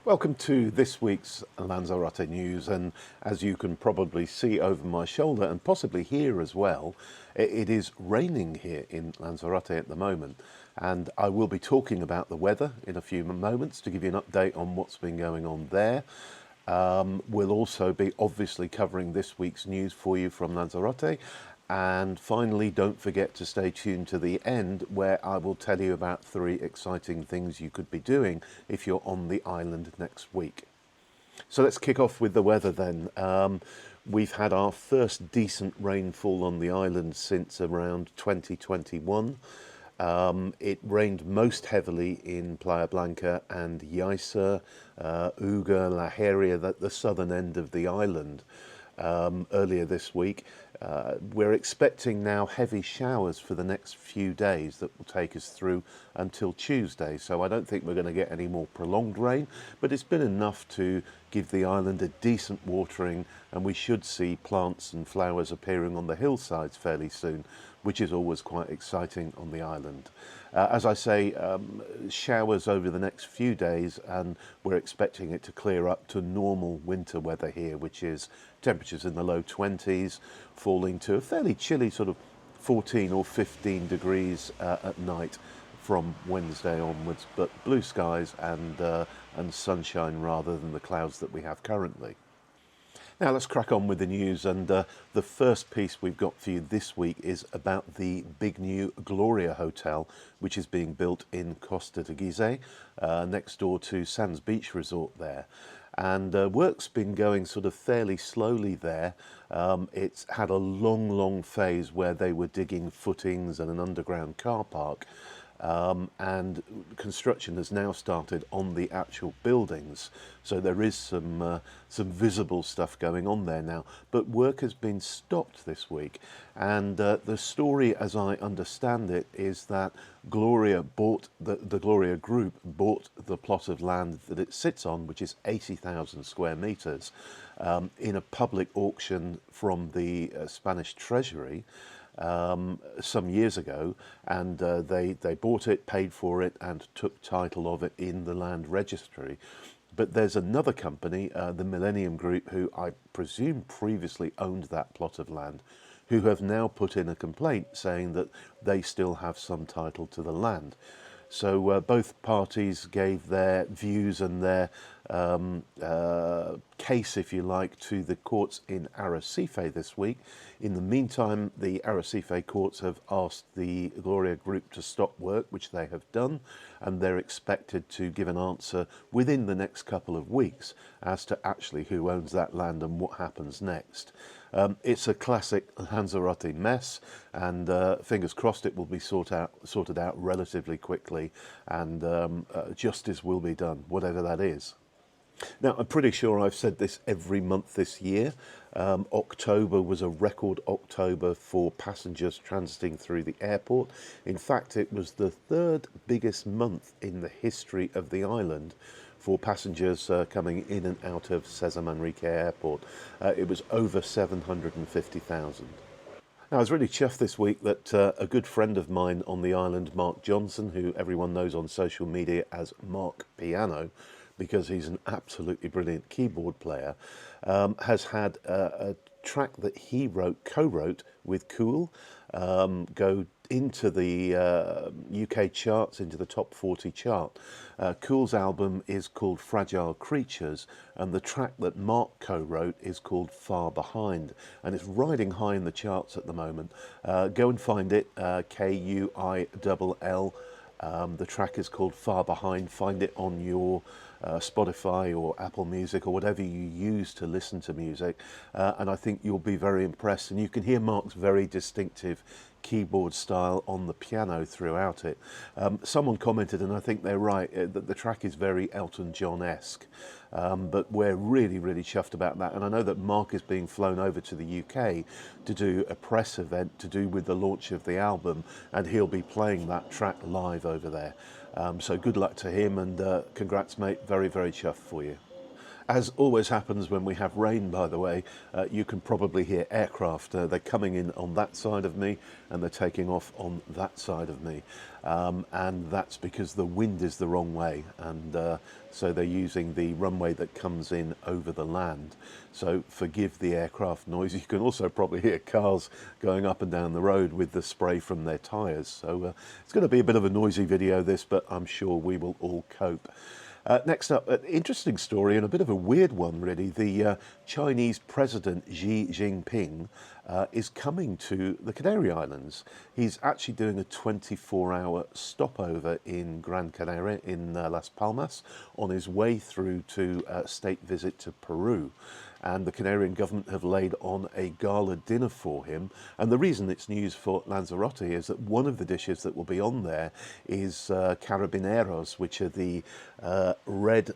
Welcome to this week's Lanzarote news, and as you can probably see over my shoulder and possibly hear as well, it is raining here in Lanzarote at the moment, and I will be talking about the weather in a few moments to give you an update on what's been going on there. We'll also be obviously covering this week's news for you from Lanzarote. And finally, don't forget to stay tuned to the end where I will tell you about 3 exciting things you could be doing if you're on the island next week. So let's kick off with the weather then. We've had our first decent rainfall on the island since around 2021. It rained most heavily in Playa Blanca and Yaisa, Uga, La Heria, the southern end of the island. Earlier this week. We're expecting now heavy showers for the next few days that will take us through until Tuesday. So I don't think we're going to get any more prolonged rain, but it's been enough to give the island a decent watering, and we should see plants and flowers appearing on the hillsides fairly soon, which is always quite exciting on the island. As I say, showers over the next few days, and we're expecting it to clear up to normal winter weather here, which is temperatures in the low 20s, falling to a fairly chilly sort of 14 or 15 degrees at night from Wednesday onwards, but blue skies and sunshine rather than the clouds that we have currently. Now let's crack on with the news, and the first piece we've got for you this week is about the big new Gloria Hotel, which is being built in Costa de Gizeh, next door to Sands Beach Resort there. And work's been going sort of fairly slowly there. It's had a long phase where they were digging footings and an underground car park. And construction has now started on the actual buildings, so there is some visible stuff going on there now, but work has been stopped this week, and the story, as I understand it, is that Gloria bought the Gloria Group bought the plot of land that it sits on, which is 80,000 square meters, in a public auction from the Spanish Treasury some years ago, and they bought it, paid for it, and took title of it in the land registry. But there's another company, the Millennium Group, who I presume previously owned that plot of land, who have now put in a complaint saying that they still have some title to the land. So both parties gave their views and their case, if you like, to the courts in Arrecife this week. In the meantime, the Arrecife courts have asked the Gloria Group to stop work, which they have done, and they're expected to give an answer within the next couple of weeks as to actually who owns that land and what happens next. It's a classic Lanzarote mess, and fingers crossed it will be sorted out relatively quickly, and justice will be done, whatever that is. Now, I'm pretty sure I've said this every month this year. October was a record October for passengers transiting through the airport. In fact, it was the 3rd biggest month in the history of the island for passengers coming in and out of Cesar Manrique Airport. It was over 750,000. Now, I was really chuffed this week that a good friend of mine on the island, Mark Johnson, who everyone knows on social media as Mark Piano, because he's an absolutely brilliant keyboard player, has had a track that he co-wrote with Cool, go into the UK charts, into the top 40 chart. Cool's album is called Fragile Creatures, and the track that Mark co-wrote is called Far Behind, and it's riding high in the charts at the moment. Go and find it, Kuill. The track is called Far Behind. Find it on your Spotify or Apple Music or whatever you use to listen to music, and I think you'll be very impressed. And you can hear Mark's very distinctive keyboard style on the piano throughout it. Someone commented, and I think they're right, that the track is very Elton John-esque, but we're really chuffed about that. And I know that Mark is being flown over to the UK to do a press event to do with the launch of the album, and he'll be playing that track live over there. So good luck to him, and congrats, mate. Very chuffed for you. As always happens when we have rain, by the way, you can probably hear aircraft. They're coming in on that side of me and they're taking off on that side of me. And that's because the wind is the wrong way. And so they're using the runway that comes in over the land. So forgive the aircraft noise. You can also probably hear cars going up and down the road with the spray from their tyres. So it's going to be a bit of a noisy video, this, but I'm sure we will all cope. Next up, an interesting story and a bit of a weird one, really. The Chinese President Xi Jinping is coming to the Canary Islands. He's actually doing a 24-hour stopover in Gran Canaria in Las Palmas on his way through to a state visit to Peru. And the Canarian government have laid on a gala dinner for him. And the reason it's news for Lanzarote is that one of the dishes that will be on there is carabineros, which are the red.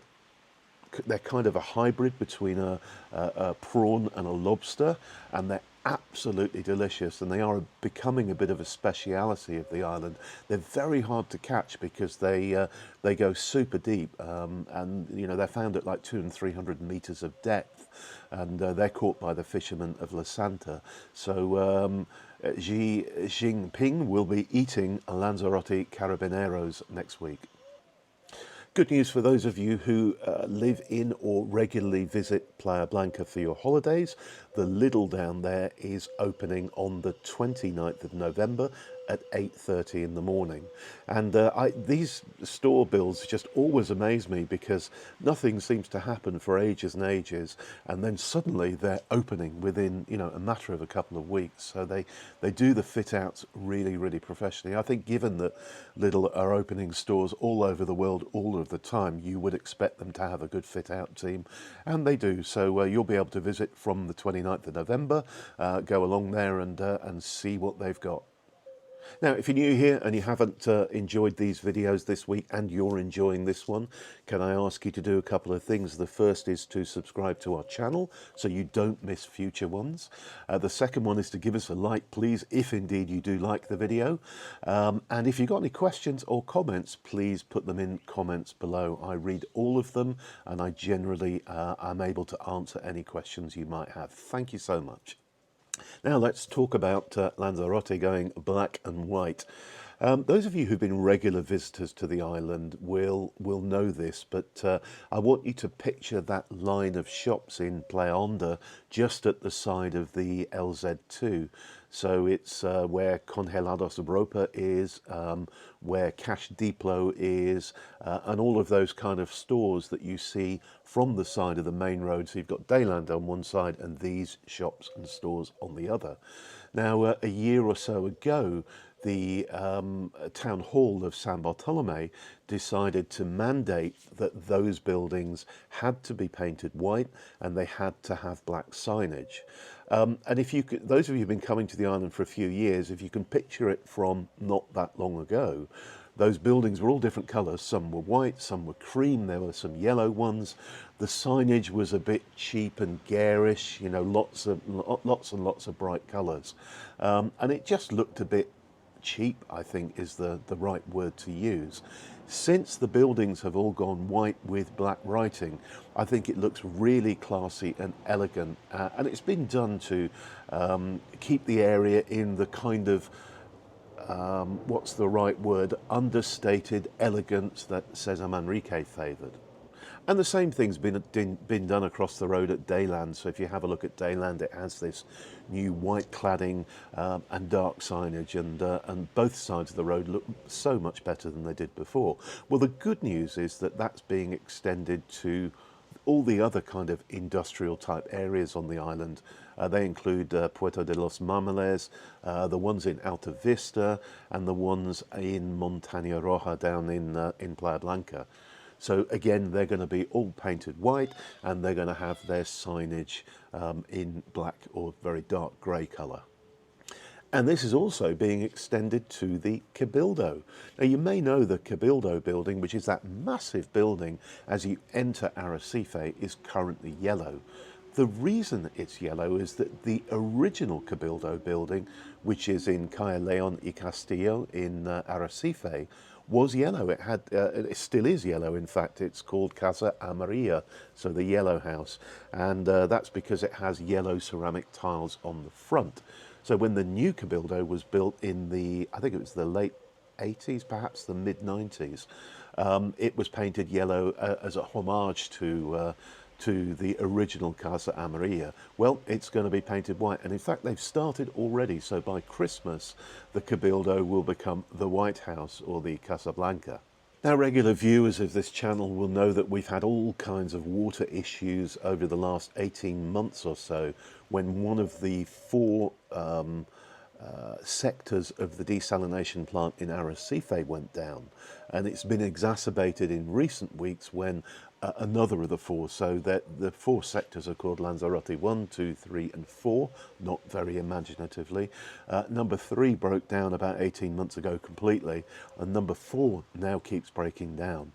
They're kind of a hybrid between a prawn and a lobster, and they're absolutely delicious, and they are becoming a bit of a speciality of the island. They're very hard to catch because they go super deep, and you know they're found at like 200 and 300 meters of depth, and they're caught by the fishermen of La Santa. So Xi Jinping will be eating Lanzarote carabineros next week. Good news for those of you who live in or regularly visit Playa Blanca for your holidays. The Lidl down there is opening on the 29th of November at 8:30 in the morning. And these store builds just always amaze me because nothing seems to happen for ages and ages, and then suddenly they're opening within, you know, a matter of a couple of weeks. So they do the fit outs really, really professionally. I think given that Lidl are opening stores all over the world all of the time, you would expect them to have a good fit out team, and they do. So you'll be able to visit from the 29th of November, go along there and see what they've got. Now, if you're new here and you haven't enjoyed these videos this week and you're enjoying this one, can I ask you to do a couple of things? The first is to subscribe to our channel so you don't miss future ones. The second one is to give us a like, please, if indeed you do like the video. And if you've got any questions or comments, please put them in comments below. I read all of them and I generally am able to answer any questions you might have. Thank you so much. Now let's talk about Lanzarote going black and white. Those of you who've been regular visitors to the island will know this, but I want you to picture that line of shops in Playa Honda just at the side of the LZ2. So it's where Congelados Ropa is, where Cash Depot is, and all of those kind of stores that you see from the side of the main road. So you've got Dayland on one side and these shops and stores on the other. Now, a year or so ago, the town hall of San Bartolome decided to mandate that those buildings had to be painted white and they had to have black signage. And if you could, those of you who've been coming to the island for a few years, if you can picture it from not that long ago, those buildings were all different colours. Some were white, some were cream, there were some yellow ones. The signage was a bit cheap and garish, you know, lots and lots of bright colours. And it just looked a bit cheap, I think is the right word to use. Since the buildings have all gone white with black writing, I think it looks really classy and elegant, and it's been done to keep the area in the kind of what's the right word, understated elegance that Cesar Manrique favoured. And the same thing's been done across the road at Dayland. So if you have a look at Dayland, it has this new white cladding and dark signage, and both sides of the road look so much better than they did before. Well, the good news is that that's being extended to all the other kind of industrial type areas on the island. They include Puerto de los Marmoles, the ones in Alta Vista, and the ones in Montaña Roja down in Playa Blanca. So again, they're going to be all painted white, and they're going to have their signage in black or very dark grey colour. And this is also being extended to the Cabildo. Now, you may know the Cabildo building, which is that massive building as you enter Arrecife, is currently yellow. The reason it's yellow is that the original Cabildo building, which is in Calle León y Castillo in Arrecife, was yellow. It still is yellow. In fact, it's called Casa Amarilla, so the yellow house, and that's because it has yellow ceramic tiles on the front. So when the new Cabildo was built in I think it was the late 80s, perhaps the mid 90s, it was painted yellow as a homage to the original Casa Amarilla. Well, it's going to be painted white, and in fact they've started already, so by Christmas the Cabildo will become the White House, or the Casa Blanca. Now, regular viewers of this channel will know that we've had all kinds of water issues over the last 18 months or so, when one of the four sectors of the desalination plant in Arrecife went down, and it's been exacerbated in recent weeks when another of the four, so that the four sectors are called Lanzarote 1, 2, 3 and 4, not very imaginatively. Number 3 broke down about 18 months ago completely, and number 4 now keeps breaking down.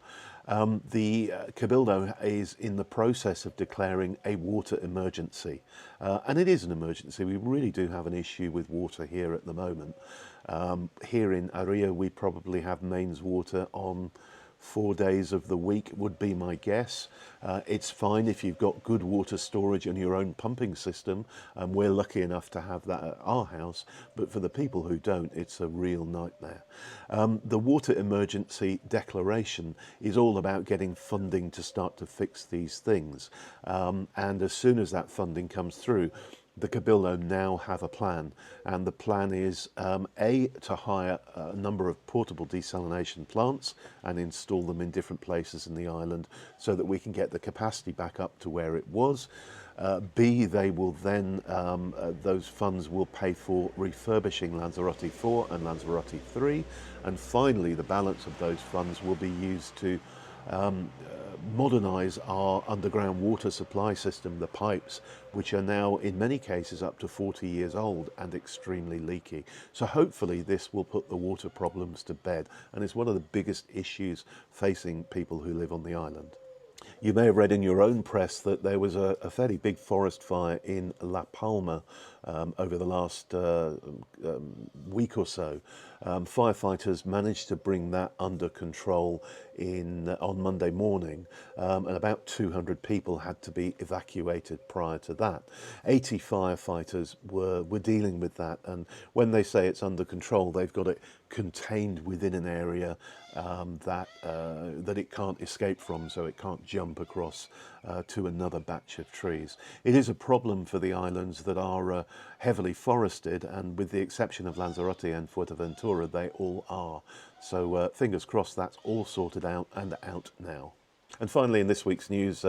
The Cabildo is in the process of declaring a water emergency, and it is an emergency. We really do have an issue with water here at the moment. Here in Aria we probably have mains water on 4 days of the week, would be my guess. It's fine if you've got good water storage and your own pumping system, and we're lucky enough to have that at our house, but for the people who don't, it's a real nightmare. The water emergency declaration is all about getting funding to start to fix these things, and as soon as that funding comes through, the Cabildo now have a plan, and the plan is to hire a number of portable desalination plants and install them in different places in the island so that we can get the capacity back up to where it was. B, they will then, those funds will pay for refurbishing Lanzarote 4 and Lanzarote 3, and finally the balance of those funds will be used to modernise our underground water supply system, the pipes, which are now in many cases up to 40 years old and extremely leaky. So hopefully this will put the water problems to bed, and it's one of the biggest issues facing people who live on the island. You may have read in your own press that there was a fairly big forest fire in La Palma over the last week or so. Firefighters managed to bring that under control on Monday morning, and about 200 people had to be evacuated prior to that. 80 firefighters were dealing with that, and when they say it's under control, they've got it contained within an area that it can't escape from, so it can't jump across to another batch of trees. It is a problem for the islands that are heavily forested, and with the exception of Lanzarote and Fuerteventura, they all are. So fingers crossed that's all sorted out and out now. And finally, in this week's news,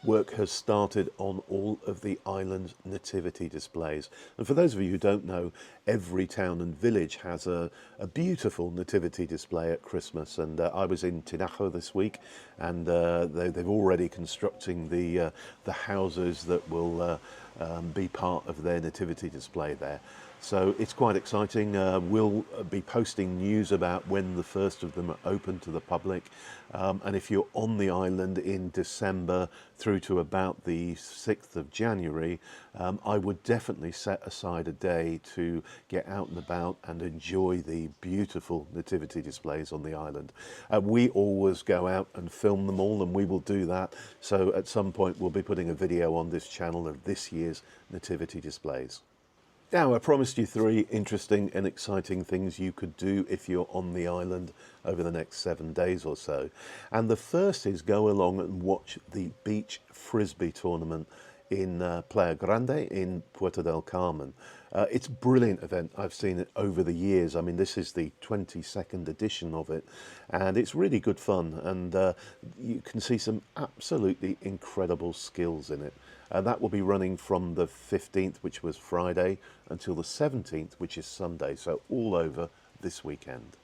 work has started on all of the island's nativity displays. And for those of you who don't know, every town and village has a beautiful nativity display at Christmas. And I was in Tinajo this week, and they've already constructing the houses that will be part of their nativity display there. So it's quite exciting. We'll be posting news about when the first of them are open to the public. And if you're on the island in December through to about the 6th of January, I would definitely set aside a day to get out and about and enjoy the beautiful nativity displays on the island. We always go out and film them all, and we will do that. So at some point we'll be putting a video on this channel of this year's nativity displays. Now, I promised you 3 interesting and exciting things you could do if you're on the island over the next 7 days or so. And the first is go along and watch the beach frisbee tournament in Playa Grande in Puerto del Carmen. It's a brilliant event. I've seen it over the years. I mean, this is the 22nd edition of it, and it's really good fun, and you can see some absolutely incredible skills in it. That will be running from the 15th, which was Friday, until the 17th, which is Sunday, so all over this weekend.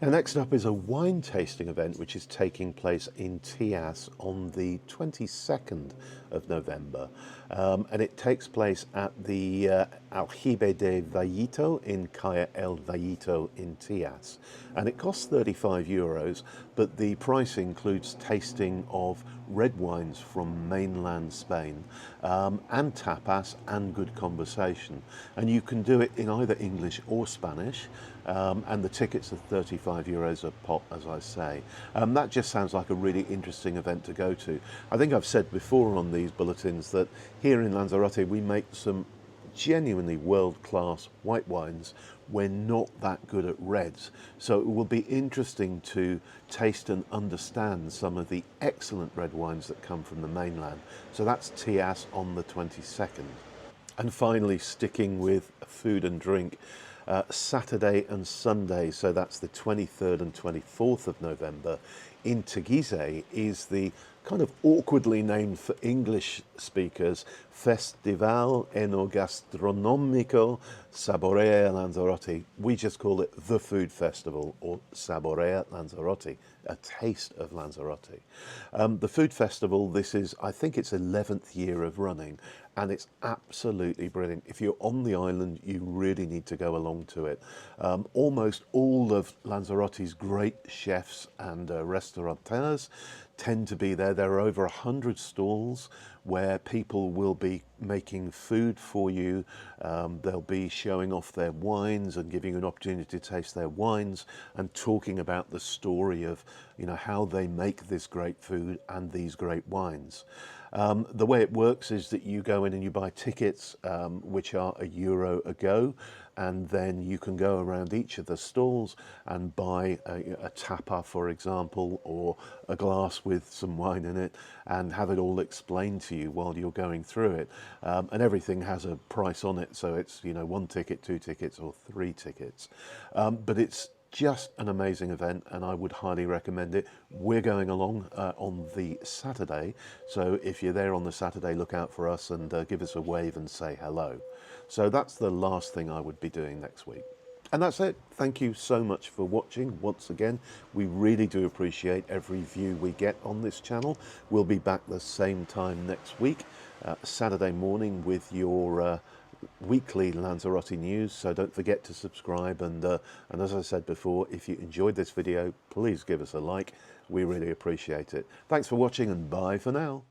Now, next up is a wine tasting event which is taking place in Tias on the 22nd of November, and it takes place at the Aljibe de Vallito in Calle El Vallito in Tias, and it costs €35, but the price includes tasting of red wines from mainland Spain, and tapas and good conversation. And you can do it in either English or Spanish, and the tickets are €35 a pop, as I say. That just sounds like a really interesting event to go to. I think I've said before on these bulletins that here in Lanzarote we make some genuinely world-class white wines. We're not that good at reds, so it will be interesting to taste and understand some of the excellent red wines that come from the mainland. So that's Tias on the 22nd. And finally, sticking with food and drink, Saturday and Sunday, so that's the 23rd and 24th of November, in Teguise is the kind of awkwardly named for English speakers Festival Enogastronomico Saborea Lanzarote. We just call it the Food Festival, or Saborea Lanzarote, a taste of Lanzarote. The Food Festival, this is, I think it's 11th year of running, and it's absolutely brilliant. If you're on the island, you really need to go along to it. Almost all of Lanzarote's great chefs and restaurateurs tend to be there. There are over 100 stalls where people will be making food for you. They'll be showing off their wines and giving you an opportunity to taste their wines and talking about the story of, you know, how they make this great food and these great wines. The way it works is that you go in and you buy tickets, which are €1 a go, and then you can go around each of the stalls and buy a tapa, for example, or a glass with some wine in it, and have it all explained to you while you're going through it. And everything has a price on it, so it's, you know, 1 ticket, 2 tickets, or 3 tickets. But it's just an amazing event, and I would highly recommend it. We're going along on the Saturday, so if you're there on the Saturday, look out for us and give us a wave and say hello. So that's the last thing I would be doing next week. And that's it. Thank you so much for watching once again. We really do appreciate every view we get on this channel. We'll be back the same time next week, Saturday morning, with your weekly Lanzarote news, so don't forget to subscribe, and as I said before, if you enjoyed this video, please give us a like. We really appreciate it. Thanks for watching, and bye for now.